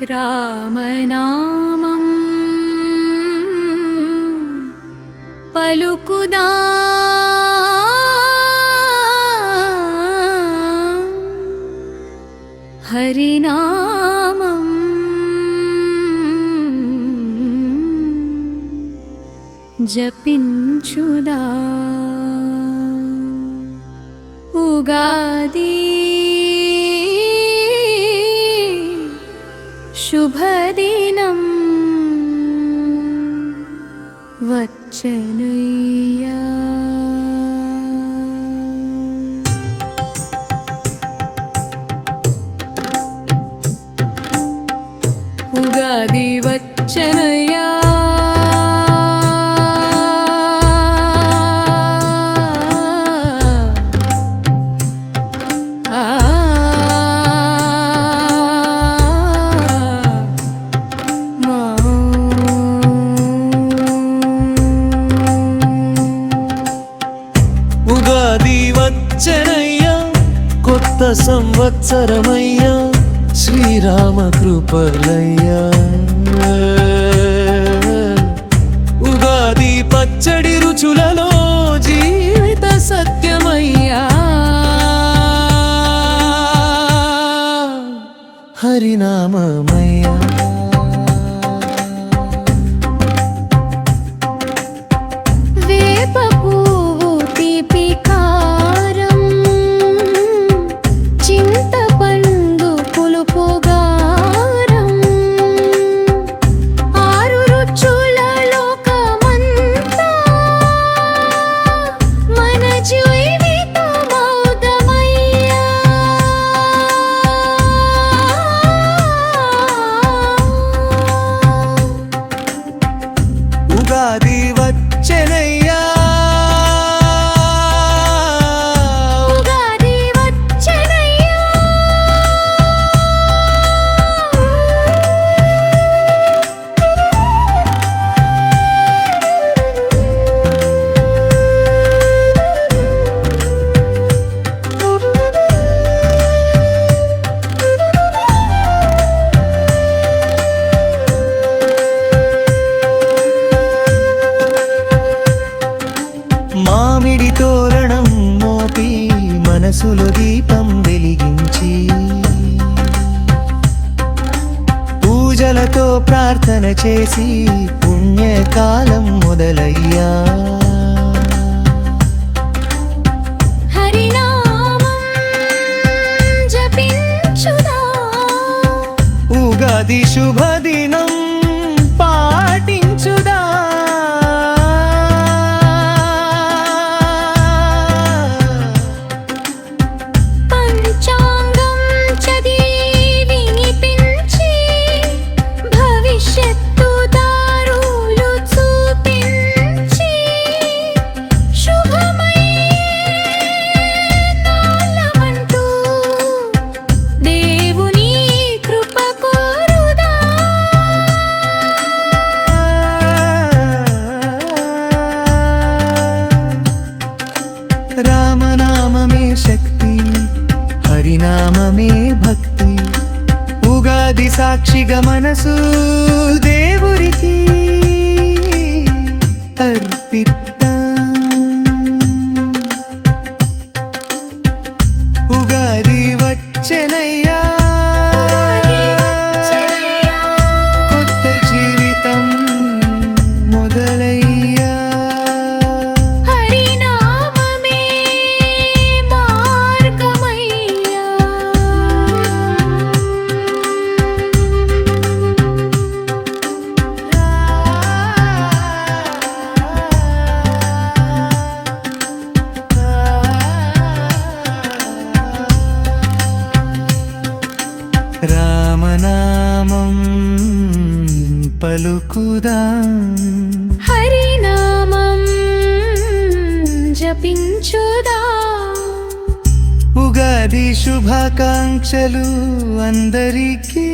రామనామం పలుకుదా హరినామం జపించుదా ఉగాది శుభదినం వచ్చనయ్యా ఉగాది వచ్చనయ్యా ఉగాది వచ్చనయ్యా కొత్త సంవత్సరమయ్యా శ్రీరామ కృపలయ్యా ఉగాది పచ్చడి రుచులలో జీవిత సత్యమయ్యా హరినామమయ్యా వేప పువ్వు తీపి కారం చింతపండు పులుపు గారం ఆరు రుచుల లోకమంతా మన జీవితమౌదమయ్యా ఉగాది వచ్చనయ్యా ఉగాది వచ్చనయ్యా మామిడి తోరణం మోపి మనసులో దీపం వెలిగించి పూజలతో ప్రార్థన చేసి పుణ్యకాలం మొదలయ్యా హరినామం జపించుదా ఉగాది శుభదినం పాటించుదా పంచాంగం చదివి వినిపించి భవిష్యత్తు దారులు చూపించి శుభమయ్యేనాళ్ళమంటూ దేవుని కృప కోరుదా రామనామమే శక్తి హరినామమే భక్తి ఉగాది సాక్షిగా మనసు దేవురికి అర్పిద్దాం ఉగాది వచ్చనయ్యా కొత్త జీవితం మొదలయ్యా హరినామమే మార్గమయ్యా రామనామం పలుకుదాం హరినామం జపించుదా ఉగాది శుభాకాంక్షలు అందరికీ